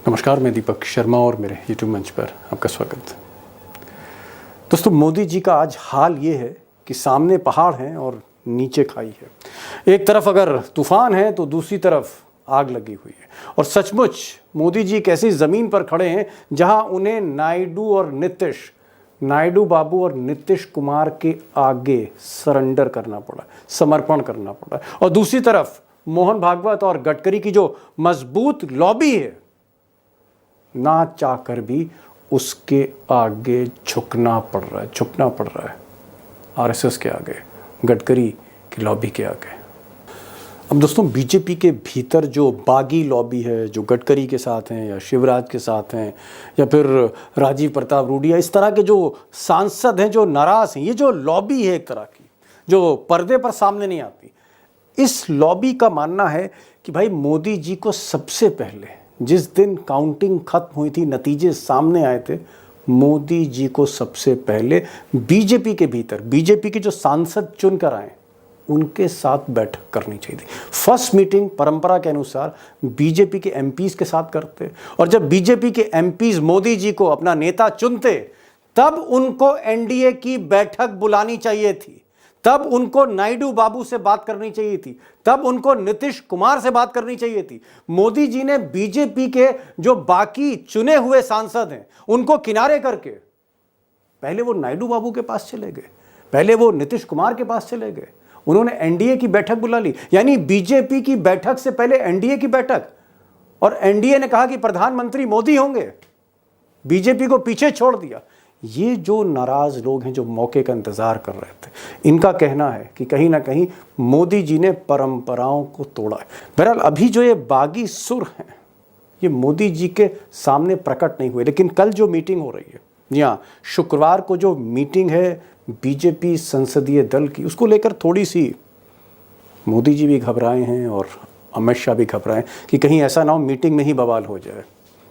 नमस्कार, मैं दीपक शर्मा और मेरे YouTube मंच पर आपका स्वागत। दोस्तों, मोदी जी का आज हाल ये है कि सामने पहाड़ हैं और नीचे खाई है। एक तरफ अगर तूफान है तो दूसरी तरफ आग लगी हुई है। और सचमुच मोदी जी एक ऐसी ज़मीन पर खड़े हैं जहां उन्हें नायडू बाबू और नीतीश कुमार के आगे सरेंडर करना पड़ा, समर्पण करना पड़ा। और दूसरी तरफ मोहन भागवत और गडकरी की जो मजबूत लॉबी है, ना चाहकर भी उसके आगे झुकना पड़ रहा है आरएसएस के आगे, गडकरी की लॉबी के आगे। अब दोस्तों, बीजेपी के भीतर जो बागी लॉबी है, जो गडकरी के साथ हैं या शिवराज के साथ हैं या फिर राजीव प्रताप रूडिया, इस तरह के जो सांसद हैं जो नाराज हैं, ये जो लॉबी है एक तरह की जो पर्दे पर सामने नहीं आती, इस लॉबी का मानना है कि भाई मोदी जी को सबसे पहले, जिस दिन काउंटिंग खत्म हुई थी, नतीजे सामने आए थे, मोदी जी को सबसे पहले बीजेपी के भीतर, बीजेपी के जो सांसद चुनकर आए उनके साथ बैठक करनी चाहिए थी। फर्स्ट मीटिंग परंपरा के अनुसार बीजेपी के एमपीज के साथ करते, और जब बीजेपी के एमपीज मोदी जी को अपना नेता चुनते, तब उनको एनडीए की बैठक बुलानी चाहिए थी, तब उनको नायडू बाबू से बात करनी चाहिए थी, तब उनको नीतीश कुमार से बात करनी चाहिए थी। मोदी जी ने बीजेपी के जो बाकी चुने हुए सांसद हैं उनको किनारे करके पहले वो नायडू बाबू के पास चले गए, पहले वो नीतीश कुमार के पास चले गए, उन्होंने एनडीए की बैठक बुला ली। यानी बीजेपी की बैठक से पहले एनडीए की बैठक, और एनडीए ने कहा कि प्रधानमंत्री मोदी होंगे, बीजेपी को पीछे छोड़ दिया। ये जो नाराज लोग हैं, जो मौके का इंतजार कर रहे थे, इनका कहना है कि कहीं ना कहीं मोदी जी ने परंपराओं को तोड़ा है। बहरहाल अभी जो ये बागी सुर हैं, ये मोदी जी के सामने प्रकट नहीं हुए, लेकिन कल जो मीटिंग हो रही है, जी हाँ, शुक्रवार को जो मीटिंग है बीजेपी संसदीय दल की, उसको लेकर थोड़ी सी मोदी जी भी घबराए हैं और अमित शाह भी घबराए कि कहीं ऐसा ना हो मीटिंग में ही बवाल हो जाए।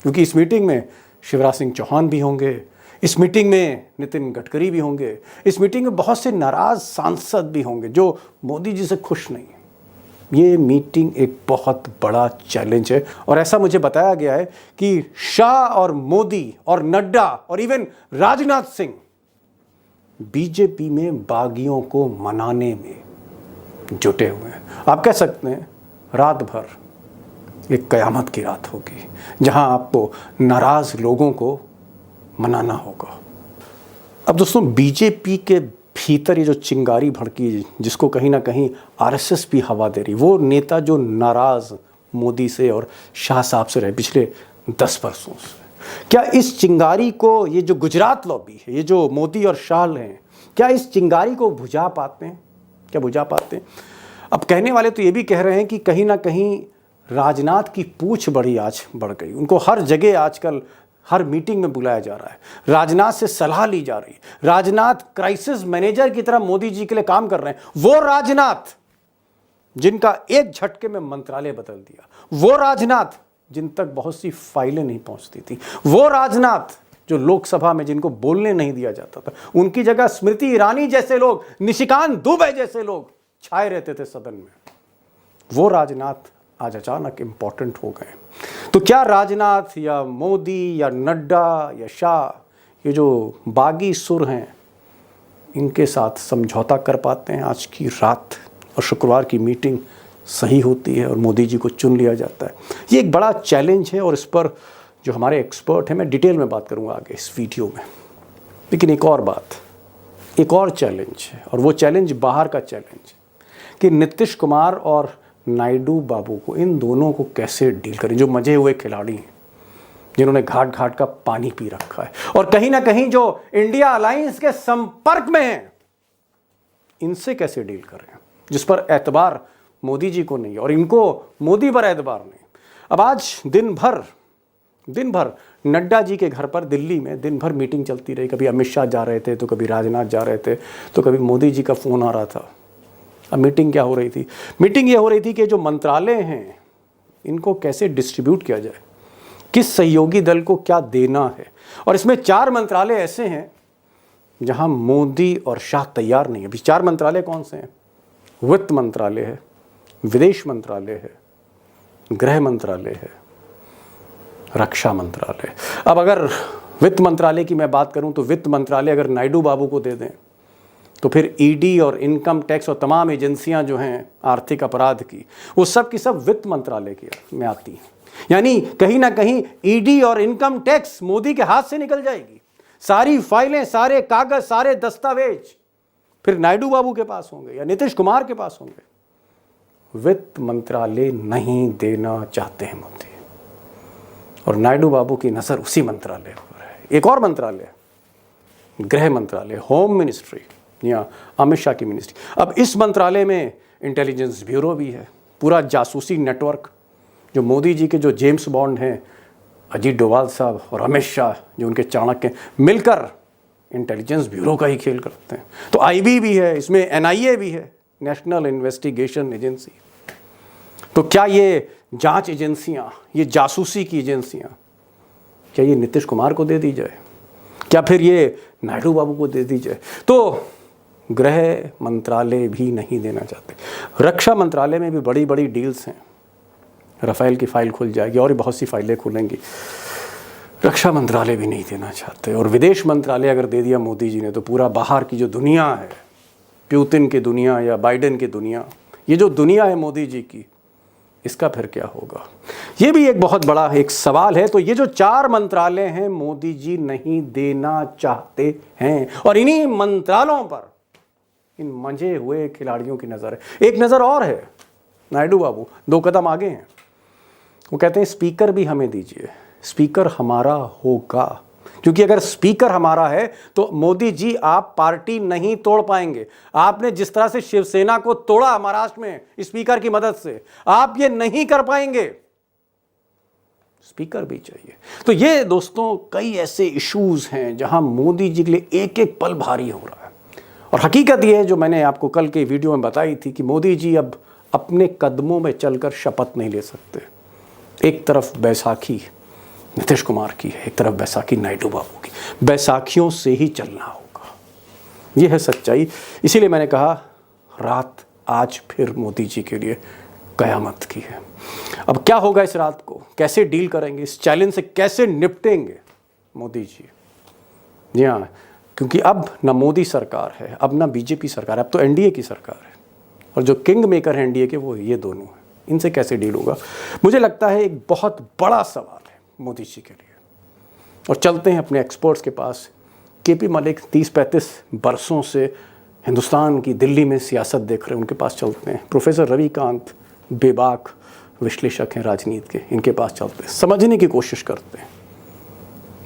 क्योंकि इस मीटिंग में शिवराज सिंह चौहान भी होंगे, इस मीटिंग में नितिन गडकरी भी होंगे, इस मीटिंग में बहुत से नाराज सांसद भी होंगे जो मोदी जी से खुश नहीं हैं। ये मीटिंग एक बहुत बड़ा चैलेंज है, और ऐसा मुझे बताया गया है कि शाह और मोदी और नड्डा और इवन राजनाथ सिंह बीजेपी में बागियों को मनाने में जुटे हुए हैं। आप कह सकते हैं रात भर एक कयामत की रात होगी, जहां आपको नाराज लोगों को मनाना होगा। अब दोस्तों, बीजेपी के भीतर ये जो चिंगारी भड़की, जिसको कहीं ना कहीं आरएसएस भी हवा दे रही, वो नेता जो नाराज मोदी से और शाह साहब से रहे पिछले 10 वर्षों से, क्या इस चिंगारी को, ये जो गुजरात लॉबी है, ये जो मोदी और शाह हैं, क्या इस चिंगारी को बुझा पाते हैं? क्या बुझा पाते हैं? अब कहने वाले तो ये भी कह रहे हैं कि कहीं ना कहीं राजनाथ की पूछ बढ़ गई, उनको हर जगह आजकल हर मीटिंग में बुलाया जा रहा है, राजनाथ से सलाह ली जा रही है, राजनाथ क्राइसिस मैनेजर की तरह मोदी जी के लिए काम कर रहे हैं। वो राजनाथ जिनका एक झटके में मंत्रालय बदल दिया, वो राजनाथ जिन तक बहुत सी फाइलें नहीं पहुंचती थी, वो राजनाथ जो लोकसभा में जिनको बोलने नहीं दिया जाता था, उनकी जगह स्मृति ईरानी जैसे लोग, निशिकांत दुबे जैसे लोग छाए रहते थे सदन में, वो राजनाथ आज अचानक इंपॉर्टेंट हो गए। तो क्या राजनाथ या मोदी या नड्डा या शाह, ये जो बागी सुर हैं, इनके साथ समझौता कर पाते हैं आज की रात, और शुक्रवार की मीटिंग सही होती है और मोदी जी को चुन लिया जाता है? ये एक बड़ा चैलेंज है, और इस पर जो हमारे एक्सपर्ट हैं, मैं डिटेल में बात करूंगा आगे इस वीडियो में। लेकिन एक और बात, एक और चैलेंज है, और वो चैलेंज बाहर का चैलेंज है कि नीतीश कुमार और नायडू बाबू को, इन दोनों को कैसे डील करें, जो मजे हुए खिलाड़ी हैं, जिन्होंने घाट घाट का पानी पी रखा है, और कहीं ना कहीं जो इंडिया अलायंस के संपर्क में हैं, इनसे कैसे डील करें, जिस पर एतबार मोदी जी को नहीं और इनको मोदी पर एतबार नहीं। अब आज दिन भर नड्डा जी के घर पर दिल्ली में दिन भर मीटिंग चलती रही। कभी अमित शाह जा रहे थे, तो कभी राजनाथ जा रहे थे, तो कभी मोदी जी का फ़ोन आ रहा था। अब मीटिंग क्या हो रही थी? मीटिंग ये हो रही थी कि जो मंत्रालय हैं, इनको कैसे डिस्ट्रीब्यूट किया जाए, किस सहयोगी दल को क्या देना है। और इसमें 4 मंत्रालय ऐसे हैं जहां मोदी और शाह तैयार नहीं है। अभी 4 मंत्रालय कौन से हैं? वित्त मंत्रालय है, विदेश मंत्रालय है, गृह मंत्रालय है, रक्षा मंत्रालय। अब अगर वित्त मंत्रालय की मैं बात करूं तो वित्त मंत्रालय अगर नायडू बाबू को दे दें तो फिर ईडी और इनकम टैक्स और तमाम एजेंसियां जो हैं आर्थिक अपराध की, वो सब की सब वित्त मंत्रालय की में आती हैं। यानी कहीं ना कहीं ईडी और इनकम टैक्स मोदी के हाथ से निकल जाएगी। सारी फाइलें, सारे कागज, सारे दस्तावेज फिर नायडू बाबू के पास होंगे या नीतीश कुमार के पास होंगे। वित्त मंत्रालय नहीं देना चाहते हैं मोदी, और नायडू बाबू की नजर उसी मंत्रालय पर है। एक और मंत्रालय, गृह मंत्रालय, होम मिनिस्ट्री या अमित शाह की मिनिस्ट्री। अब इस मंत्रालय में इंटेलिजेंस ब्यूरो भी है, पूरा जासूसी नेटवर्क, जो मोदी जी के जो जेम्स बॉन्ड हैं अजीत डोभाल साहब और अमित शाह जो उनके चाणक्य मिलकर इंटेलिजेंस ब्यूरो का ही खेल करते हैं। तो आईबी भी है इसमें, एनआईए भी है, नेशनल इन्वेस्टिगेशन एजेंसी। तो क्या ये जांच एजेंसियां, ये जासूसी की एजेंसियां, क्या ये नीतीश कुमार को दे दी जाए? क्या फिर ये नायडू बाबू को दे दी जाए? तो गृह मंत्रालय भी नहीं देना चाहते। रक्षा मंत्रालय में भी बड़ी बड़ी डील्स हैं। राफेल की फाइल खुल जाएगी और भी बहुत सी फाइलें खुलेंगी। रक्षा मंत्रालय भी नहीं देना चाहते। और विदेश मंत्रालय अगर दे दिया मोदी जी ने तो पूरा बाहर की जो दुनिया है, पुतिन की दुनिया या बाइडेन की दुनिया, ये जो दुनिया है मोदी जी की, इसका फिर क्या होगा? ये भी एक बहुत बड़ा एक सवाल है। तो ये जो 4 मंत्रालय हैं मोदी जी नहीं देना चाहते हैं, और इन्हीं मंत्रालयों पर इन मंजे हुए खिलाड़ियों की नजर है। एक नजर और है, नायडू बाबू 2 कदम आगे हैं। वो कहते हैं स्पीकर भी हमें दीजिए, स्पीकर हमारा होगा, क्योंकि अगर स्पीकर हमारा है तो मोदी जी आप पार्टी नहीं तोड़ पाएंगे। आपने जिस तरह से शिवसेना को तोड़ा महाराष्ट्र में स्पीकर की मदद से, आप ये नहीं कर पाएंगे। स्पीकर भी चाहिए। तो ये दोस्तों कई ऐसे इश्यूज हैं जहां मोदी जी के लिए एक एक पल भारी हो रहा है। और हकीकत ये है जो मैंने आपको कल के वीडियो में बताई थी कि मोदी जी अब अपने कदमों में चलकर शपथ नहीं ले सकते। एक तरफ बैसाखी नीतीश कुमार की है, एक तरफ बैसाखी नायडू बाबू की। बैसाखियों से ही चलना होगा, यह है सच्चाई। इसीलिए मैंने कहा रात आज फिर मोदी जी के लिए कयामत की है। अब क्या होगा इस रात को, कैसे डील करेंगे, इस चैलेंज से कैसे निपटेंगे मोदी जी? जी हाँ, क्योंकि अब ना मोदी सरकार है, अब ना बीजेपी सरकार है, अब तो एनडीए की सरकार है। और जो किंग मेकर है एनडीए के वो ये दोनों हैं। इनसे कैसे डील होगा, मुझे लगता है एक बहुत बड़ा सवाल है मोदी जी के लिए। और चलते हैं अपने एक्सपर्ट्स के पास। केपी मलिक 30-35 बरसों से हिंदुस्तान की दिल्ली में सियासत देख रहे हैं, उनके पास चलते हैं। प्रोफेसर रविकांत बेबाक विश्लेषक हैं राजनीति के, इनके पास चलते हैं, समझने की कोशिश करते हैं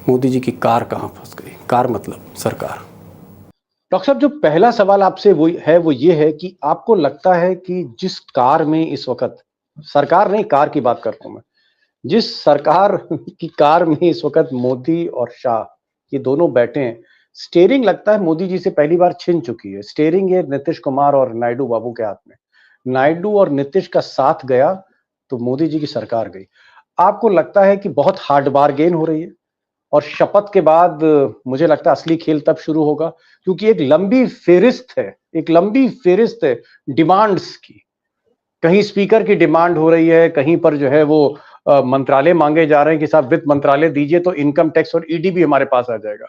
मोदी जी की कार कहाँ फंस गई। कार मतलब सरकार। डॉक्टर साहब, जो पहला सवाल आपसे वो ये है कि आपको लगता है कि जिस कार में इस वक्त, सरकार नहीं कार की बात करता हूं मैं, जिस सरकार की कार में इस वक्त मोदी और शाह ये दोनों बैठे हैं, स्टीयरिंग लगता है मोदी जी से पहली बार छिन चुकी है। स्टीयरिंग है नीतीश कुमार और नायडू बाबू के हाथ में। नायडू और नीतीश का साथ गया तो मोदी जी की सरकार गई। आपको लगता है कि बहुत हार्ड बारगेन हो रही है, और शपथ के बाद मुझे लगता है असली खेल तब शुरू होगा, क्योंकि एक लंबी फेरिस्त है, एक लंबी फेरिस्त है डिमांड्स की। कहीं स्पीकर की डिमांड हो रही है, कहीं पर जो है वो मंत्रालय मांगे जा रहे हैं कि साहब वित्त मंत्रालय दीजिए तो इनकम टैक्स और ईडी भी हमारे पास आ जाएगा।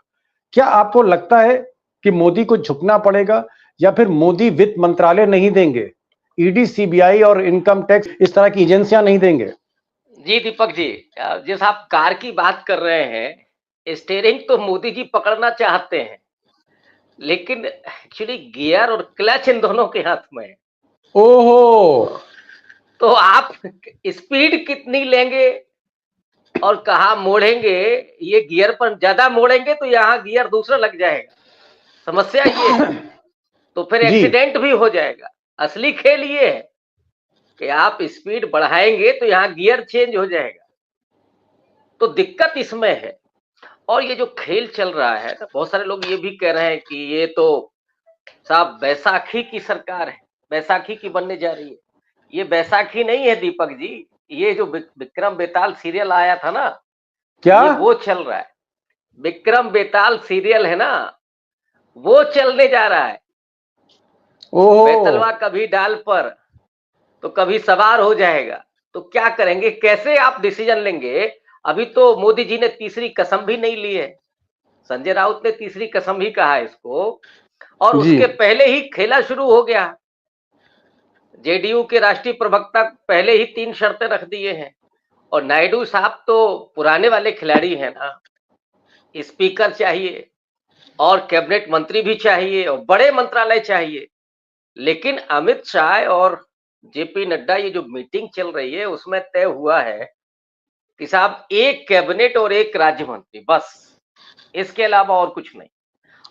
क्या आपको लगता है कि मोदी को झुकना पड़ेगा, या फिर मोदी वित्त मंत्रालय नहीं देंगे, ईडी, सीबीआई और इनकम टैक्स इस तरह की एजेंसियां नहीं देंगे? जी दीपक जी, जैसे आप कार की बात कर रहे हैं, स्टीयरिंग तो मोदी जी पकड़ना चाहते हैं, लेकिन एक्चुअली गियर और क्लच इन दोनों के हाथ में है। ओहो, तो आप स्पीड कितनी लेंगे और कहाँ मोड़ेंगे, ये गियर पर ज्यादा मोड़ेंगे तो यहाँ गियर दूसरा लग जाएगा, समस्या ये है। तो फिर एक्सीडेंट भी हो जाएगा। असली खेल ये है कि आप स्पीड बढ़ाएंगे तो यहाँ गियर चेंज हो जाएगा। तो दिक्कत इसमें है। और ये जो खेल चल रहा है, तो बहुत सारे लोग ये भी कह रहे हैं कि ये तो साहब बैसाखी की सरकार है, बैसाखी की बनने जा रही है। ये बैसाखी नहीं है दीपक जी, ये जो विक्रम बेताल सीरियल आया था ना, क्या ये वो चल रहा है। विक्रम बेताल सीरियल है ना, वो चलने जा रहा है। बेतलवा कभी डाल पर तो कभी सवार हो जाएगा। तो क्या करेंगे, कैसे आप डिसीजन लेंगे? अभी तो मोदी जी ने तीसरी कसम भी नहीं ली है, संजय राउत ने तीसरी कसम ही कहा है इसको, और जी। उसके पहले ही खेला शुरू हो गया। जेडीयू के राष्ट्रीय प्रवक्ता पहले ही 3 शर्तें रख दिए हैं, और नायडू साहब तो पुराने वाले खिलाड़ी हैं ना, स्पीकर चाहिए और कैबिनेट मंत्री भी चाहिए और बड़े मंत्रालय चाहिए। लेकिन अमित शाह और जेपी नड्डा ये जो मीटिंग चल रही है उसमें तय हुआ है कि साहब एक कैबिनेट और एक राज्य मंत्री, बस, इसके अलावा और कुछ नहीं।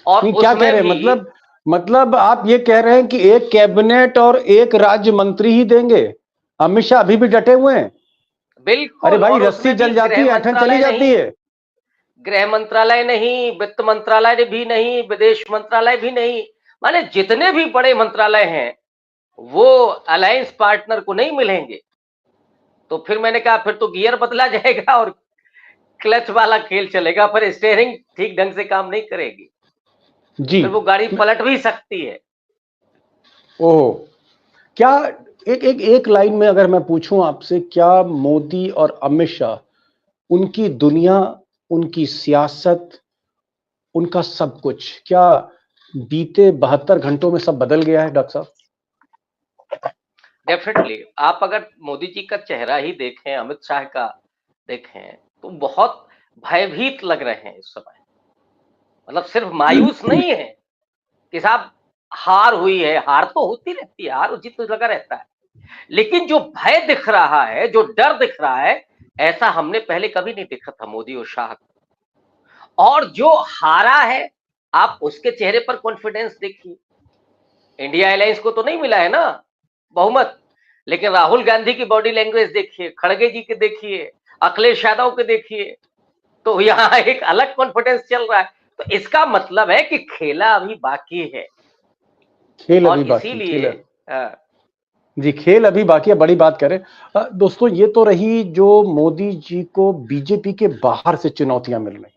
और नहीं, क्या कह उसमें रहे हैं? भी मतलब आप ये कह रहे हैं कि एक कैबिनेट और एक राज्य मंत्री ही देंगे? अमित शाह अभी भी डटे हुए हैं। बिल्कुल। अरे भाई, और रस्सी उसमें भी जल जाती है, ऐठन चली जाती है। गृह मंत्रालय नहीं, वित्त मंत्रालय भी नहीं, विदेश मंत्रालय भी नहीं, माने जितने भी बड़े मंत्रालय हैं वो अलायंस पार्टनर को नहीं मिलेंगे। तो फिर मैंने कहा फिर तो गियर बदला जाएगा और क्लच वाला खेल चलेगा, पर स्टीयरिंग ठीक ढंग से काम नहीं करेगी, जी। फिर वो गाड़ी पलट भी सकती है। ओह, क्या एक लाइन में अगर मैं पूछूं आपसे, क्या मोदी और अमित शाह, उनकी दुनिया, उनकी सियासत, उनका सब कुछ, क्या बीते 72 घंटों में सब बदल गया है डॉक्टर साहब? डेफिनेटली। आप अगर मोदी जी का चेहरा ही देखें, अमित शाह का देखें, तो बहुत भयभीत लग रहे हैं इस समय। मतलब सिर्फ मायूस नहीं है कि साहब हार हुई है, हार तो होती रहती है, हार जीत तो लगा रहता है, लेकिन जो भय दिख रहा है, जो डर दिख रहा है, ऐसा हमने पहले कभी नहीं देखा था मोदी और शाह को। और जो हारा है, आप उसके चेहरे पर कॉन्फिडेंस देखिए। इंडिया अलायंस को तो नहीं मिला है ना बहुमत, लेकिन राहुल गांधी की बॉडी लैंग्वेज देखिए, खड़गे जी के देखिए, अखिलेश यादव के देखिए, तो यहाँ एक अलग कॉन्फिडेंस चल रहा है। तो इसका मतलब है कि खेला अभी बाकी है, खेल और अभी बाकी, इसीलिए जी, खेल अभी बाकी है। बड़ी बात करें दोस्तों, ये तो रही जो मोदी जी को बीजेपी के बाहर से चुनौतियां मिल रही,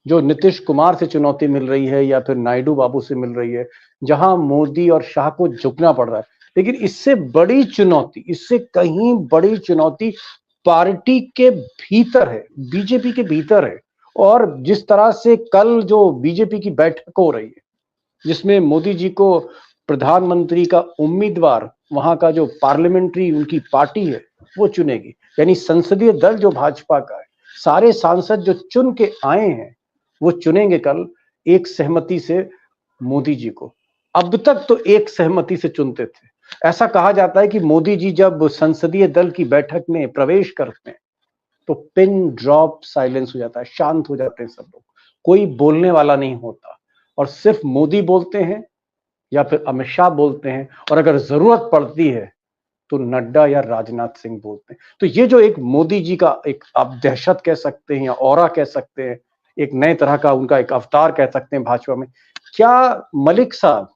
जो नीतीश कुमार से चुनौती मिल रही है या फिर नायडू बाबू से मिल रही है, जहां मोदी और शाह को झुकना पड़ रहा है। लेकिन इससे बड़ी चुनौती, इससे कहीं बड़ी चुनौती पार्टी के भीतर है, बीजेपी के भीतर है। और जिस तरह से कल जो बीजेपी की बैठक हो रही है, जिसमें मोदी जी को प्रधानमंत्री का उम्मीदवार, वहां का जो पार्लियामेंट्री उनकी पार्टी है वो चुनेगी, यानी संसदीय दल जो भाजपा का है, सारे सांसद जो चुन के आए हैं वो चुनेंगे कल एक सहमति से मोदी जी को। अब तक तो एक सहमति से चुनते थे। ऐसा कहा जाता है कि मोदी जी जब संसदीय दल की बैठक में प्रवेश करते हैं तो पिन ड्रॉप साइलेंस हो जाता है, शांत हो जाते हैं सब लोग, कोई बोलने वाला नहीं होता, और सिर्फ मोदी बोलते हैं या फिर अमित शाह बोलते हैं, और अगर जरूरत पड़ती है तो नड्डा या राजनाथ सिंह बोलते हैं। तो ये जो एक मोदी जी का एक, आप दहशत कह सकते हैं या ऑरा कह सकते हैं, एक नए तरह का उनका एक अवतार कह सकते हैं भाजपा में, क्या मलिक साहब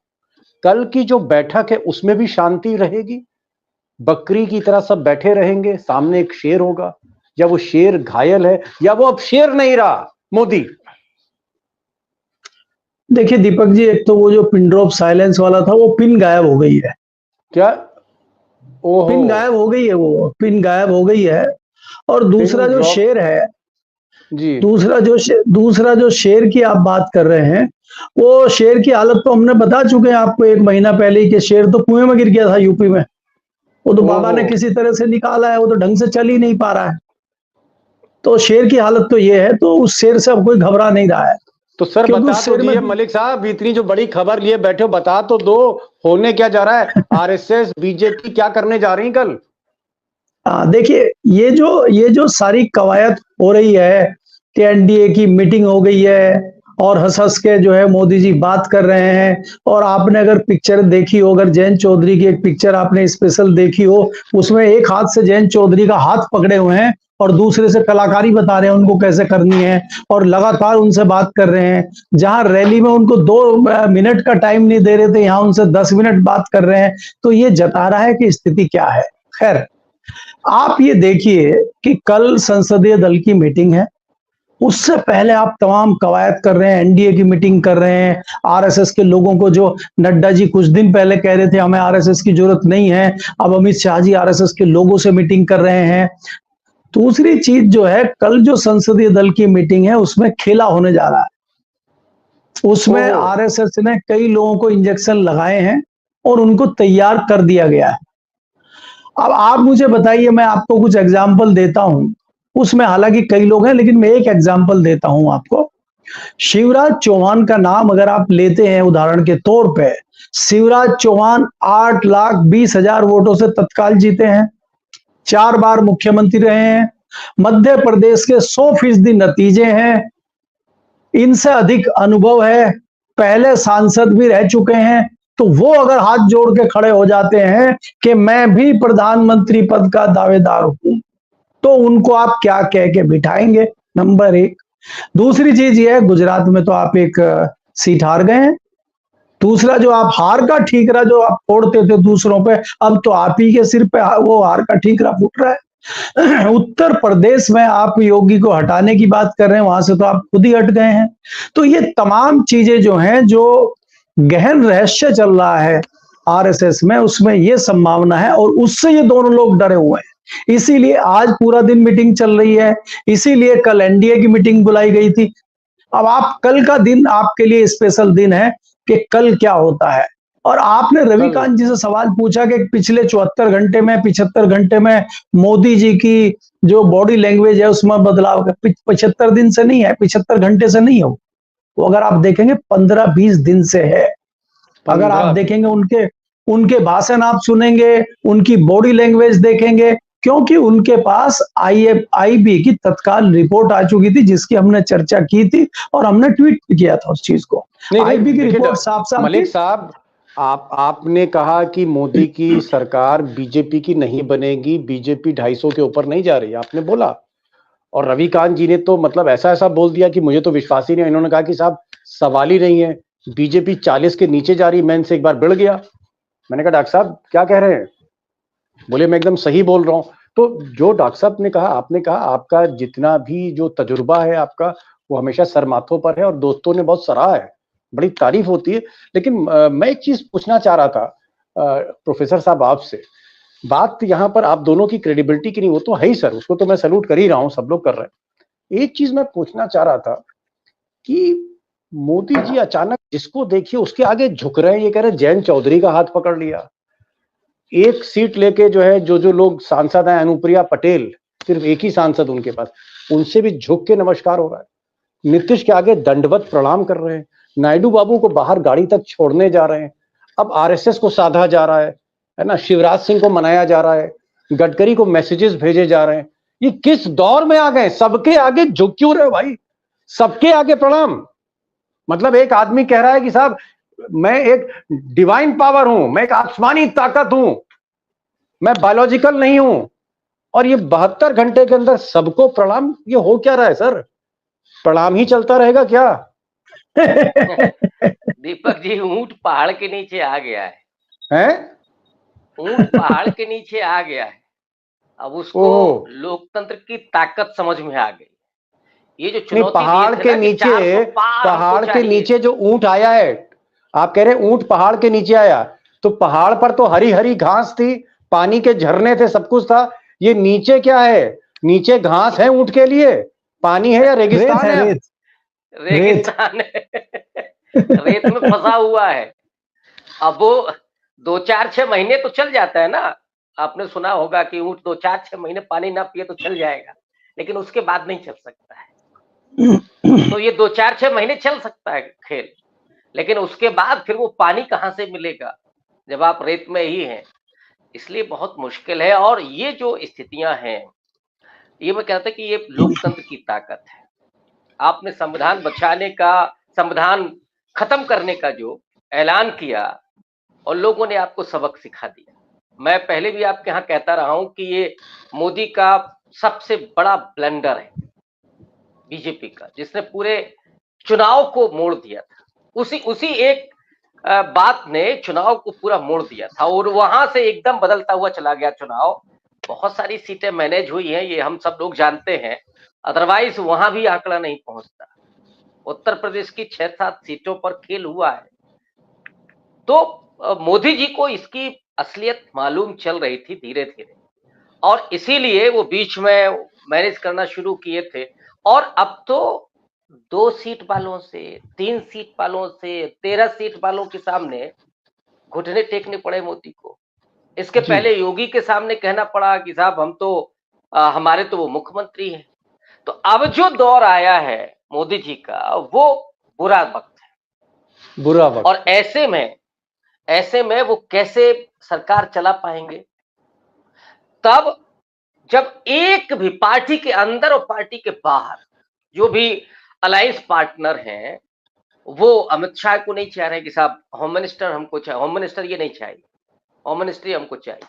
कल की जो बैठक है उसमें भी शांति रहेगी? बकरी की तरह सब बैठे रहेंगे, सामने एक शेर होगा, या वो शेर घायल है, या वो अब शेर नहीं रहा मोदी? देखिए दीपक जी, एक तो वो जो पिन ड्रॉप साइलेंस वाला था वो पिन गायब हो गई है। क्या? ओहो, पिन गायब हो गई है, वो पिन गायब हो गई है। और दूसरा जो शेर है जी, दूसरा जो शेर की आप बात कर रहे हैं, वो शेर की हालत तो हमने बता चुके हैं आपको 1 महीना पहले ही, कि शेर तो कुएं में गिर गया था यूपी में। वो तो बाबा ने किसी तरह से निकाला है, वो तो ढंग से चल ही नहीं पा रहा है। तो शेर की हालत तो ये है, तो उस शेर से अब कोई घबरा नहीं रहा है। तो सर बता तो दिए मलिक साहब, इतनी जो बड़ी खबर लिए बैठे हो, बता तो दो होने क्या जा रहा है? आरएसएस बीजेपी क्या करने जा रही कल? देखिए, ये जो सारी कवायद हो रही है कि एनडीए की मीटिंग हो गई है और हंस हंस के जो है मोदी जी बात कर रहे हैं, और आपने अगर पिक्चर देखी हो, अगर जयंत चौधरी की एक पिक्चर आपने स्पेशल देखी हो, उसमें एक हाथ से जयंत चौधरी का हाथ पकड़े हुए हैं और दूसरे से कलाकारी बता रहे हैं उनको कैसे करनी है, और लगातार उनसे बात कर रहे हैं। जहां रैली में उनको 2 मिनट का टाइम नहीं दे रहे थे, यहां उनसे 10 मिनट बात कर रहे हैं। तो ये जता रहा है कि स्थिति क्या है। खैर, आप ये देखिए कि कल संसदीय दल की मीटिंग है, उससे पहले आप तमाम कवायद कर रहे हैं, एनडीए की मीटिंग कर रहे हैं, आरएसएस के लोगों को, जो नड्डा जी कुछ दिन पहले कह रहे थे हमें आरएसएस की जरूरत नहीं है, अब अमित शाह जी आरएसएस के लोगों से मीटिंग कर रहे हैं। दूसरी चीज जो है, कल जो संसदीय दल की मीटिंग है उसमें खेला होने जा रहा है। उसमें ओहो। आरएसएस ने कई लोगों को इंजेक्शन लगाए हैं और उनको तैयार कर दिया गया है। अब आप मुझे बताइए, मैं आपको कुछ एग्जाम्पल देता हूं। उसमें हालांकि कई लोग हैं, लेकिन मैं एक एग्जाम्पल देता हूं आपको। शिवराज चौहान का नाम अगर आप लेते हैं उदाहरण के तौर पे, शिवराज चौहान 8,20,000 वोटों से तत्काल जीते हैं, 4 बार मुख्यमंत्री रहे हैं, मध्य प्रदेश के 100% नतीजे हैं, इनसे अधिक अनुभव है, पहले सांसद भी रह चुके हैं। तो वो अगर हाथ जोड़ के खड़े हो जाते हैं कि मैं भी प्रधानमंत्री पद का दावेदार हूं, तो उनको आप क्या कह के बिठाएंगे? नंबर एक। दूसरी चीज ये है, गुजरात में तो आप एक सीट हार गए हैं। दूसरा, जो आप हार का ठीकरा जो आप फोड़ते थे दूसरों पे, अब तो आप ही के सिर पे वो हार का ठीकरा फूट रहा है। उत्तर प्रदेश में आप योगी को हटाने की बात कर रहे हैं, वहां से तो आप खुद ही हट गए हैं। तो ये तमाम चीजें जो हैं, जो गहन रहस्य चल रहा है आरएसएस में, उसमें ये संभावना है और उससे ये दोनों लोग डरे हुए हैं। इसीलिए आज पूरा दिन मीटिंग चल रही है, इसीलिए कल एनडीए की मीटिंग बुलाई गई थी। अब आप कल का दिन आपके लिए स्पेशल दिन है कि कल क्या होता है। और आपने रविकांत जी से सवाल पूछा कि पिछले 74 घंटे में 75 घंटे में मोदी जी की जो बॉडी लैंग्वेज है उसमें बदलाव, 75 दिन से नहीं है, 75 घंटे से नहीं हो, वो अगर आप देखेंगे 15-20 दिन से है। अगर आप देखेंगे उनके उनके भाषण आप सुनेंगे, उनकी बॉडी लैंग्वेज देखेंगे, क्योंकि उनके पास आईबी की तत्काल रिपोर्ट आ चुकी थी, जिसकी हमने चर्चा की थी और हमने ट्वीट किया था उस चीज को। आईबी की रिपोर्ट साफ साफ मलिक साहब, आपने कहा कि मोदी की सरकार बीजेपी की नहीं बनेगी, बीजेपी 250 के ऊपर नहीं जा रही, आपने बोला। और रविकांत जी ने तो मतलब ऐसा ऐसा बोल दिया कि मुझे तो विश्वास ही नहीं। इन्होंने कहा कि साहब सवाल ही नहीं है, बीजेपी 40 के नीचे जा रही। मैं इनसे एक बार बिड़ गया, मैंने कहा डॉक्टर साहब क्या कह रहे हैं? बोले मैं एकदम सही बोल रहा हूं। तो जो डॉक्टर साहब ने कहा, आपने कहा, आपका जितना भी जो तजुर्बा है आपका, वो हमेशा सर माथों पर है और दोस्तों ने बहुत सराहा है, बड़ी तारीफ होती है। लेकिन मैं एक चीज पूछना चाह रहा था प्रोफेसर साहब आपसे। बात यहाँ पर आप दोनों की क्रेडिबिलिटी की नहीं, वो तो है ही सर, उसको तो मैं सैल्यूट कर ही रहा हूँ, सब लोग कर रहे हैं। एक चीज मैं पूछना चाह रहा था कि मोदी जी अचानक जिसको देखिए उसके आगे झुक रहे हैं। ये कह रहे जयंत चौधरी का हाथ पकड़ लिया, एक सीट लेके जो है जो लोग सांसद हैं, अनुप्रिया पटेल, सिर्फ एक ही सांसद उनके पास, उनसे भी झुक के नमस्कार हो रहा है। नीतीश के आगे दंडवत प्रणाम कर रहे हैं, नायडू बाबू को बाहर गाड़ी तक छोड़ने जा रहे हैं। अब आरएसएस को साधा जा रहा है ना, शिवराज सिंह को मनाया जा रहा है, गडकरी को मैसेजेस भेजे जा रहे हैं। ये किस दौर में आ गए? सबके आगे झुक क्यों रहे भाई? सबके आगे प्रणाम। मतलब एक आदमी कह रहा है कि साहब मैं एक डिवाइन पावर हूं, मैं एक आसमानी ताकत हूं, मैं बायोलॉजिकल नहीं हूं, और ये 72 घंटे के अंदर सबको प्रणाम। ये हो क्या रहा है सर? प्रणाम ही चलता रहेगा क्या? दीपक जी, ऊंट पहाड़ के नीचे आ गया है, हैं? ऊंट पहाड़ के नीचे आ गया है। अब उसको लोकतंत्र की ताकत समझ में आ गई। ये जो चुनौती पहाड़ के नीचे, पहाड़ के नीचे जो ऊंट आया है, आप कह रहे हैं ऊंट पहाड़ के नीचे आया, तो पहाड़ पर तो हरी हरी घास थी, पानी के झरने थे, सब कुछ था। ये नीचे क्या है? नीचे घास है ऊंट के लिए, पानी है या रेगिस्तान है? रेगिस्तान है। रेत में फंसा हुआ है। अब वो 2-4-6 महीने तो चल जाता है ना। आपने सुना होगा कि ऊंट 2-4-6 महीने पानी ना पिए तो चल जाएगा, लेकिन उसके बाद नहीं चल सकता है। तो ये 2-4-6 महीने चल सकता है खेल, लेकिन उसके बाद फिर वो पानी कहां से मिलेगा जब आप रेत में ही हैं? इसलिए बहुत मुश्किल है। और ये जो स्थितियां हैं, ये मैं कहता कि ये लोकतंत्र की ताकत है। आपने संविधान बचाने का, संविधान खत्म करने का जो ऐलान किया, और लोगों ने आपको सबक सिखा दिया। मैं पहले भी आपके यहाँ कहता रहा हूं कि ये मोदी का सबसे बड़ा ब्लंडर है बीजेपी का, जिसने पूरे चुनाव को मोड़ दिया था। उसी एक बात ने चुनाव को पूरा मोड़ दिया था, और वहां से एकदम बदलता हुआ चला गया चुनाव। बहुत सारी सीटें मैनेज हुई हैं, ये हम सब लोग जानते हैं, अदरवाइज वहां भी आंकड़ा नहीं पहुंचता। उत्तर प्रदेश की 6-7 सीटों पर खेल हुआ है। तो मोदी जी को इसकी असलियत मालूम चल रही थी धीरे धीरे, और इसीलिए वो बीच में मैनेज करना शुरू किए थे, और अब तो 2 सीट वालों से, 3 सीट वालों से, 13 सीट वालों के सामने घुटने टेकने पड़े मोदी को। इसके जी। पहले योगी के सामने कहना पड़ा कि साहब हम तो हमारे तो वो मुख्यमंत्री हैं। तो अब जो दौर आया है मोदी जी का, वो बुरा वक्त है, बुरा वक्त। और ऐसे में वो कैसे सरकार चला पाएंगे? तब जब एक भी पार्टी के अंदर और पार्टी के बाहर जो भी अलायंस पार्टनर हैं, वो अमित शाह को नहीं चाह रहे कि साहब होम मिनिस्टर हमको चाहिए, होम मिनिस्टर ये नहीं चाहिए, होम मिनिस्ट्री हमको चाहिए,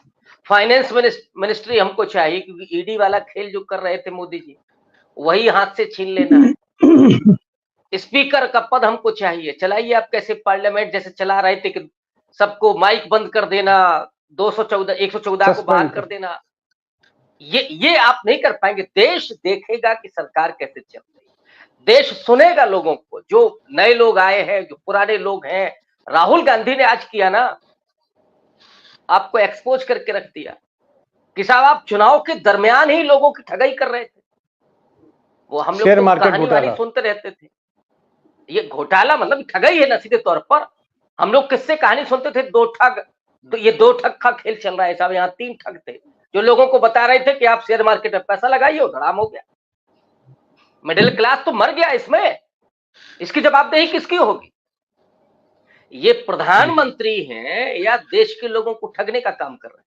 फाइनेंस मिनिस्ट्री हमको चाहिए, क्योंकि ईडी वाला खेल जो कर रहे थे मोदी जी, वही हाथ से छीन लेना है। स्पीकर का पद हमको चाहिए, चलाइए आप कैसे पार्लियामेंट जैसे चला रहे थे कि सबको माइक बंद कर देना, 214 114 को बाहर कर देना, ये आप नहीं कर पाएंगे। देश देखेगा कि सरकार कैसे चल रही है, देश सुनेगा लोगों को, जो नए लोग आए हैं, जो पुराने लोग हैं। राहुल गांधी ने आज किया ना, आपको एक्सपोज करके रख दिया कि साहब आप चुनाव के दरमियान ही लोगों की ठगाई कर रहे थे। वो हम लोग शेयर तो मार्केट कहानी वाली घोटाला। सुनते रहते थे, ये घोटाला मतलब ठगाई है ना सीधे तौर पर। हम लोग किससे कहानी सुनते थे, ये दो ठग का खेल चल रहा है साहब। यहाँ 3 ठग थे जो लोगों को बता रहे थे कि आप शेयर मार्केट में पैसा लगाइए, उधड़ाम हो गया। मिडिल क्लास तो मर गया इसमें, इसकी जवाबदेही किसकी होगी? ये प्रधानमंत्री हैं या देश के लोगों को ठगने का काम कर रहे हैं?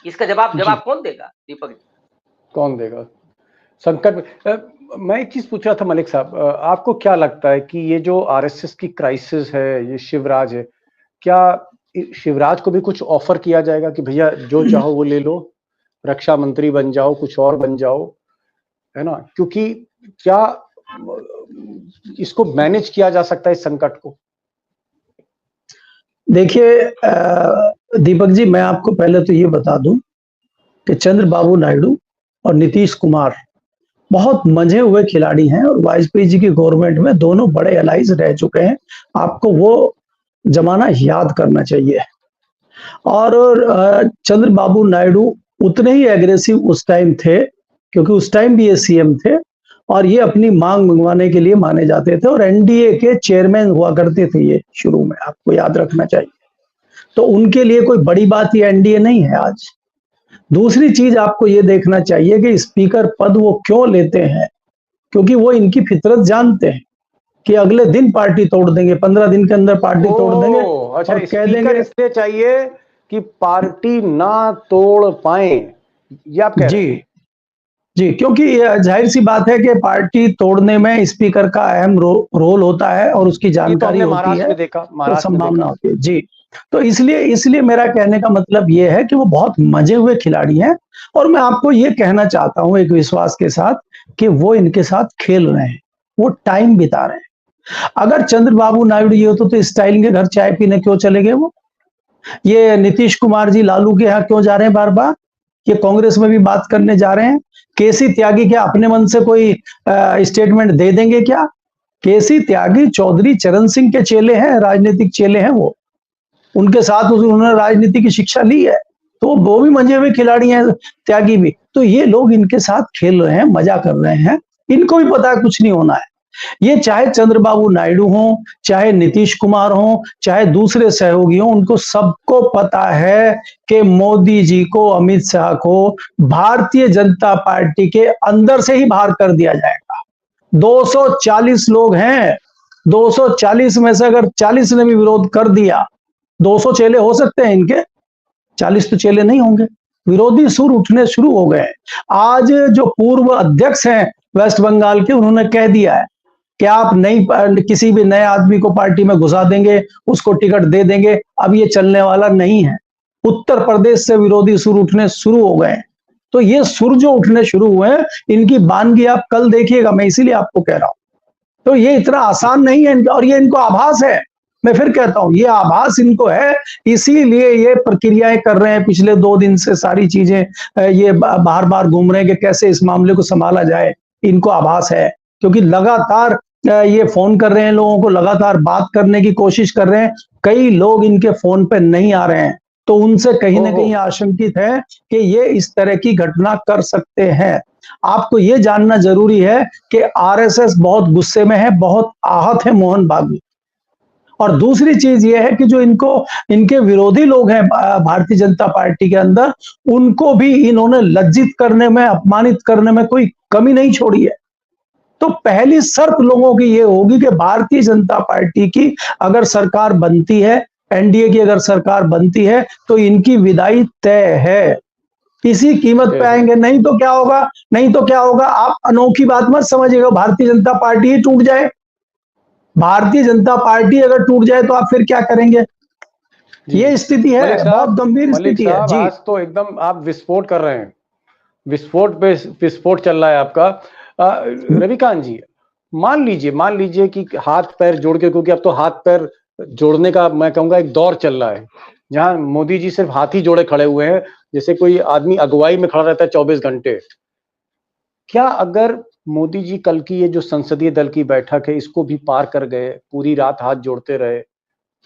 इसका जवाब कौन देगा दीपक जी? कौन देगा? संकट में। मैं एक चीज पूछ रहा था मलिक साहब, आपको क्या लगता है कि ये जो आरएसएस की क्राइसिस है, ये शिवराज है, क्या शिवराज को भी कुछ ऑफर किया जाएगा कि भैया जो चाहो वो ले लो, रक्षा मंत्री बन जाओ, कुछ और बन जाओ, है ना? क्योंकि क्या इसको मैनेज किया जा सकता है इस संकट को? देखिए दीपक जी, मैं आपको पहले तो ये बता दूं कि चंद्रबाबू नायडू और नीतीश कुमार बहुत मंझे हुए खिलाड़ी हैं, और वाजपेयी जी की गवर्नमेंट में दोनों बड़े एलाइज रह चुके हैं। आपको वो जमाना याद करना चाहिए। और चंद्रबाबू नायडू उतने ही एग्रेसिव उस टाइम थे, क्योंकि उस टाइम भी ये सीएम थे, और ये अपनी मांग मंगवाने के लिए माने जाते थे, और एनडीए के चेयरमैन हुआ करते थे ये शुरू में, आपको याद रखना चाहिए। तो उनके लिए कोई बड़ी बात ये एनडीए नहीं है आज। दूसरी चीज आपको ये देखना चाहिए कि स्पीकर पद वो क्यों लेते हैं, क्योंकि वो इनकी फितरत जानते हैं कि अगले दिन पार्टी तोड़ देंगे, 15 दिन के अंदर पार्टी तोड़ देंगे, अच्छा, और कह देंगे इसलिए चाहिए कि पार्टी ना तोड़ पाए, ये आप कह रहे हैं? जी, क्योंकि जाहिर सी बात है कि पार्टी तोड़ने में स्पीकर का अहम रोल होता है, और उसकी जानकारी होती महाराष्ट्र है, में देखा, तो संभावना होती है। जी, तो इसलिए मेरा कहने का मतलब ये है कि वो बहुत मजे हुए खिलाड़ी हैं, और मैं आपको ये कहना चाहता हूं एक विश्वास के साथ कि वो इनके साथ खेल रहे हैं, वो टाइम बिता रहे हैं। अगर चंद्रबाबू नायडू ये होते तो स्टालिन के घर चाय पीने क्यों चले गए वो? ये नीतीश कुमार जी लालू के यहाँ क्यों जा रहे हैं बार बार? ये कांग्रेस में भी बात करने जा रहे हैं। केसी त्यागी क्या अपने मन से कोई स्टेटमेंट दे देंगे क्या? केसी त्यागी चौधरी चरण सिंह के चेले हैं, राजनीतिक चेले हैं वो, उनके साथ उन्होंने राजनीति की शिक्षा ली है, तो वो भी मंजे हुए खिलाड़ी हैं, त्यागी भी। तो ये लोग इनके साथ खेल रहे हैं, मजा कर रहे हैं, इनको भी पता है कुछ नहीं होना है। ये चाहे चंद्रबाबू नायडू हों, चाहे नीतीश कुमार हों, चाहे दूसरे सहयोगी हों, उनको सबको पता है कि मोदी जी को, अमित शाह को भारतीय जनता पार्टी के अंदर से ही बाहर कर दिया जाएगा। 240 लोग हैं, 240 में से अगर 40 ने भी विरोध कर दिया, 200 चेले हो सकते हैं इनके, 40 तो चेले नहीं होंगे। विरोधी सुर उठने शुरू हो गए। आज जो पूर्व अध्यक्ष हैं वेस्ट बंगाल के, उन्होंने कह दिया है कि आप किसी भी नए आदमी को पार्टी में घुसा देंगे, उसको टिकट दे देंगे, अब ये चलने वाला नहीं है। उत्तर प्रदेश से विरोधी सुर उठने शुरू हो गए। तो ये सुर जो उठने शुरू हुए हैं, इनकी बानगी आप कल देखिएगा, मैं इसीलिए आपको कह रहा हूं। तो ये इतना आसान नहीं है, और ये इनको आभास है। मैं फिर कहता हूं, ये आभास इनको है, इसीलिए ये प्रक्रियाएं कर रहे हैं पिछले 2 दिन से, सारी चीजें ये बार बार घूम रहे हैं कि कैसे इस मामले को संभाला जाए। इनको आभास है, क्योंकि लगातार ये फोन कर रहे हैं लोगों को, लगातार बात करने की कोशिश कर रहे हैं। कई लोग इनके फोन पे नहीं आ रहे हैं, तो उनसे कहीं ना कहीं आशंकित है कि ये इस तरह की घटना कर सकते हैं। आपको ये जानना जरूरी है कि आरएसएस बहुत गुस्से में है, बहुत आहत है मोहन भागवत। और दूसरी चीज ये है कि जो इनके विरोधी लोग हैं भारतीय जनता पार्टी के अंदर, उनको भी इन्होंने लज्जित करने में, अपमानित करने में कोई कमी नहीं छोड़ी है। तो पहली शर्त लोगों की ये होगी कि भारतीय जनता पार्टी की अगर सरकार बनती है, एनडीए की अगर सरकार बनती है, तो इनकी विदाई तय है, किसी कीमत पे आएंगे। नहीं तो क्या होगा, नहीं तो क्या होगा, आप अनोखी बात मत समझिएगा, भारतीय जनता पार्टी ही टूट जाए। भारतीय जनता पार्टी अगर टूट जाए तो आप फिर क्या करेंगे? ये स्थिति है, बहुत गंभीर स्थिति है जी। आज तो एकदम आप विस्फोट कर रहे हैं, विस्फोट पे विस्फोट चल रहा है आपका। रविकांत जी, मान लीजिए कि हाथ पैर जोड़ के, क्योंकि अब तो हाथ पैर जोड़ने का मैं कहूंगा एक दौर चल रहा है, जहां मोदी जी सिर्फ हाथ ही जोड़े खड़े हुए हैं, जैसे कोई आदमी अगुवाई में खड़ा रहता है 24 घंटे। क्या अगर मोदी जी कल की ये जो संसदीय दल की बैठक है इसको भी पार कर गए, पूरी रात हाथ जोड़ते रहे,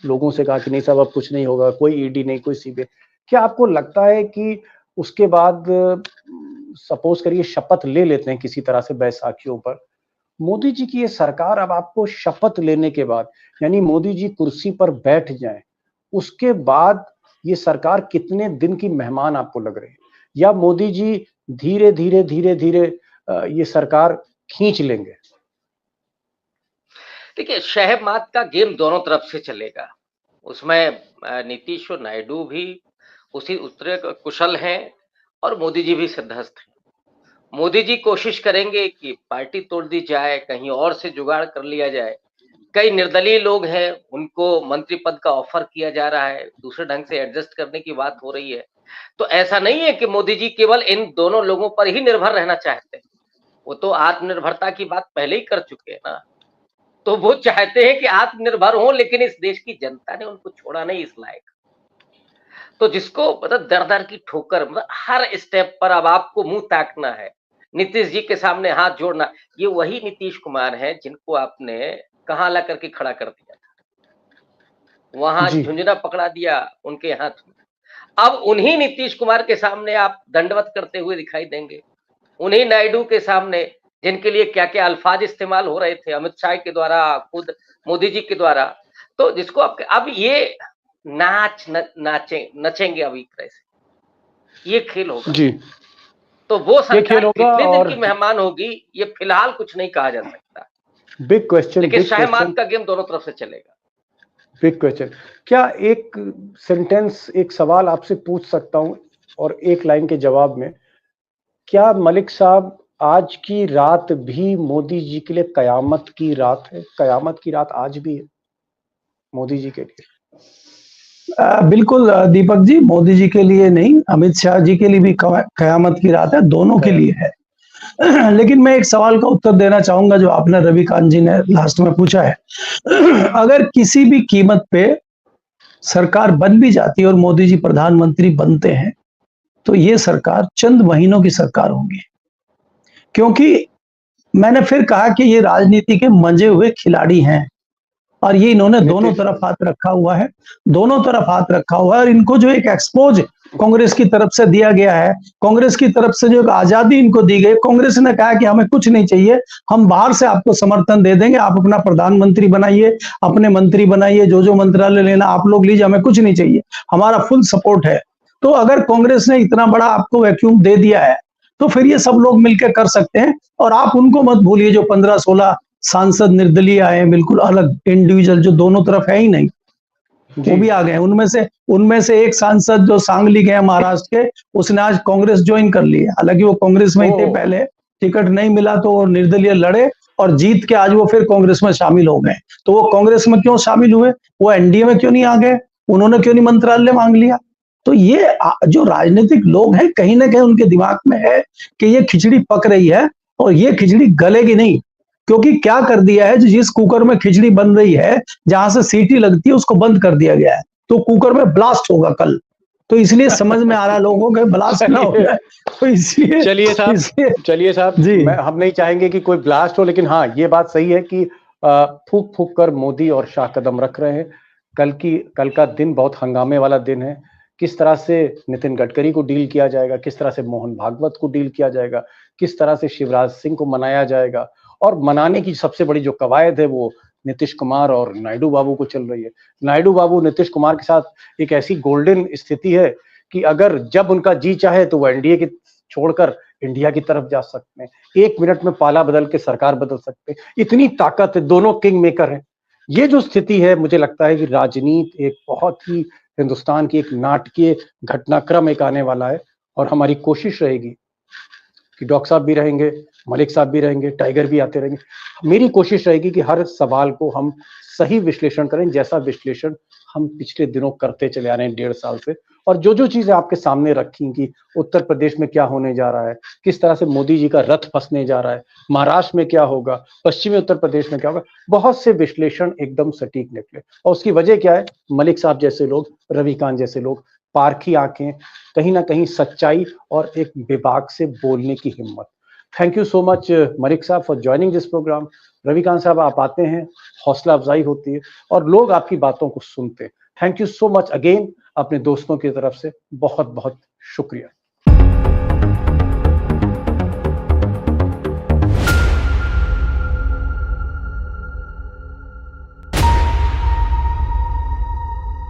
लोगों से कहा कि नहीं साहब अब कुछ नहीं होगा, कोई ईडी नहीं, कोई सीबीआई, क्या आपको लगता है कि उसके बाद सपोज करिए शपथ ले लेते हैं किसी तरह से बैसाखियों पर, मोदी जी की ये सरकार, अब आपको शपथ लेने के बाद, यानी मोदी जी कुर्सी पर बैठ जाएं, उसके बाद ये सरकार कितने दिन की मेहमान आपको लग रही है, या मोदी जी धीरे धीरे ये सरकार खींच लेंगे? देखिए, शहमात का गेम दोनों तरफ से चलेगा। उसमें नीतीश और नायडू भी उसी उतरे कुशल हैं और मोदी जी भी सिद्धहस्त हैं। मोदी जी कोशिश करेंगे कि पार्टी तोड़ दी जाए, कहीं और से जुगाड़ कर लिया जाए। कई निर्दलीय लोग हैं, उनको मंत्री पद का ऑफर किया जा रहा है, दूसरे ढंग से एडजस्ट करने की बात हो रही है। तो ऐसा नहीं है कि मोदी जी केवल इन दोनों लोगों पर ही निर्भर रहना चाहते हैं। वो तो आत्मनिर्भरता की बात पहले ही कर चुके हैं ना। तो वो चाहते हैं कि आत्मनिर्भर हो, लेकिन इस देश की जनता ने उनको छोड़ा नहीं इस लायक। तो जिसको मतलब दर दर की ठोकर, मतलब हर स्टेप पर अब आपको मुंह ताकना है, नीतीश जी के सामने हाथ जोड़ना। ये वही नीतीश कुमार है जिनको आपने कहां ला करके खड़ा कर दिया था, वहां झुंझुना पकड़ा दिया उनके हाथ में। अब उन्हीं नीतीश कुमार के सामने आप दंडवत करते हुए दिखाई देंगे, उन्हीं नायडू के सामने जिनके लिए क्या क्या अल्फाज इस्तेमाल हो रहे थे अमित शाह के द्वारा, खुद मोदी जी के द्वारा। तो जिसको अब ये नचेंगे अब एक तरह से, ये खेल होगा जी। तो वो सरकार कितने दिन की मेहमान होगी, ये फिलहाल कुछ नहीं कहा जा सकता। बिग क्वेश्चन, लेकिन शहमात का गेम दोनों तरफ से चलेगा। Big question. क्या एक सेंटेंस, एक सवाल आपसे पूछ सकता हूं और एक लाइन के जवाब में, क्या मलिक साहब आज की रात भी मोदी जी के लिए कयामत की रात है? कयामत की रात आज भी है मोदी जी के लिए? बिल्कुल दीपक जी, मोदी जी के लिए नहीं, अमित शाह जी के लिए भी कयामत की रात है, दोनों के लिए है। लेकिन मैं एक सवाल का उत्तर देना चाहूंगा जो आपने रविकांत जी ने लास्ट में पूछा है। अगर किसी भी कीमत पे सरकार बन भी जाती है और मोदी जी प्रधानमंत्री बनते हैं, तो ये सरकार चंद महीनों की सरकार होगी, क्योंकि मैंने फिर कहा कि ये राजनीति के मंजे हुए खिलाड़ी हैं और ये इन्होंने दोनों तरफ हाथ रखा हुआ है, दोनों तरफ हाथ रखा हुआ है। और इनको जो एक एक्सपोज कांग्रेस की तरफ से दिया गया है, कांग्रेस की तरफ से जो एक आजादी इनको दी गई, कांग्रेस ने कहा कि हमें कुछ नहीं चाहिए, हम बाहर से आपको समर्थन दे देंगे, आप अपना प्रधानमंत्री बनाइए, अपने मंत्री बनाइए, जो मंत्रालय लेना आप लोग लीजिए, हमें कुछ नहीं चाहिए, हमारा फुल सपोर्ट है। तो अगर कांग्रेस ने इतना बड़ा आपको वैक्यूम दे दिया है, तो फिर ये सब लोग मिलकर कर सकते हैं। और आप उनको मत भूलिए जो 15-16 सांसद निर्दलीय आए हैं, बिल्कुल अलग इंडिविजुअल, जो दोनों तरफ है ही नहीं, वो भी आ गए। उनमें से एक सांसद जो सांगली गए महाराष्ट्र के, उसने आज कांग्रेस ज्वाइन कर ली है। हालांकि वो कांग्रेस में ही थे पहले, टिकट नहीं मिला तो वो निर्दलीय लड़े और जीत के आज वो फिर कांग्रेस में शामिल हो गए। तो वो कांग्रेस में क्यों शामिल हुए, वो एनडीए में क्यों नहीं आ गए, उन्होंने क्यों नहीं मंत्रालय मांग लिया? तो ये जो राजनीतिक लोग हैं, कहीं ना कहीं उनके दिमाग में है कि ये खिचड़ी पक रही है और ये खिचड़ी गलेगी नहीं, क्योंकि क्या कर दिया है, जिस कुकर में खिचड़ी बन रही है, जहां से सीटी लगती है उसको बंद कर दिया गया है, तो कुकर में ब्लास्ट होगा कल। तो इसलिए समझ में आ रहा है लोगों को ब्लास्ट ना हो जाए, तो इसलिए चलिए साहब जी, हम नहीं चाहेंगे कि कोई ब्लास्ट हो, लेकिन हाँ ये बात सही है कि फूक फूक कर मोदी और शाह कदम रख रहे हैं। कल का दिन बहुत हंगामे वाला दिन है, किस तरह से नितिन गडकरी को डील किया जाएगा, किस तरह से मोहन भागवत को डील किया जाएगा, किस तरह से शिवराज सिंह को मनाया जाएगा। और मनाने की सबसे बड़ी जो कवायद है वो नीतीश कुमार और नायडू बाबू को चल रही है। नायडू बाबू नीतीश कुमार के साथ एक ऐसी गोल्डन स्थिति है कि अगर जब उनका जी चाहे तो वो एनडीए की छोड़कर इंडिया की तरफ जा सकते हैं, 1 मिनट में पाला बदल के सरकार बदल सकते हैं। इतनी ताकत है, दोनों किंग मेकर हैं। ये जो स्थिति है, मुझे लगता है कि राजनीति एक बहुत ही हिंदुस्तान की एक नाटकीय घटनाक्रम एक आने वाला है। और हमारी कोशिश रहेगी कि डॉक्टर साहब भी रहेंगे, मलिक साहब भी रहेंगे, टाइगर भी आते रहेंगे। मेरी कोशिश रहेगी कि हर सवाल को हम सही विश्लेषण करें, जैसा विश्लेषण हम पिछले दिनों करते चले आ रहे हैं 1.5 साल से। और जो चीजें आपके सामने रखी कि उत्तर प्रदेश में क्या होने जा रहा है, किस तरह से मोदी जी का रथ फंसने जा रहा है, महाराष्ट्र में क्या होगा, पश्चिमी उत्तर प्रदेश में क्या होगा, बहुत से विश्लेषण एकदम सटीक निकले। और उसकी वजह क्या है? मलिक साहब जैसे लोग, रविकांत जैसे लोग, पारखी आंखें, कहीं ना कहीं सच्चाई और एक विभाग से बोलने की हिम्मत। Thank you so much Malik sahab for joining this programme. Ravikant sahab, आप आते हैं, हौसला अफजाई होती है और लोग आपकी बातों को सुनते हैं। Thank you so much again, अपने दोस्तों की तरफ से बहुत बहुत शुक्रिया।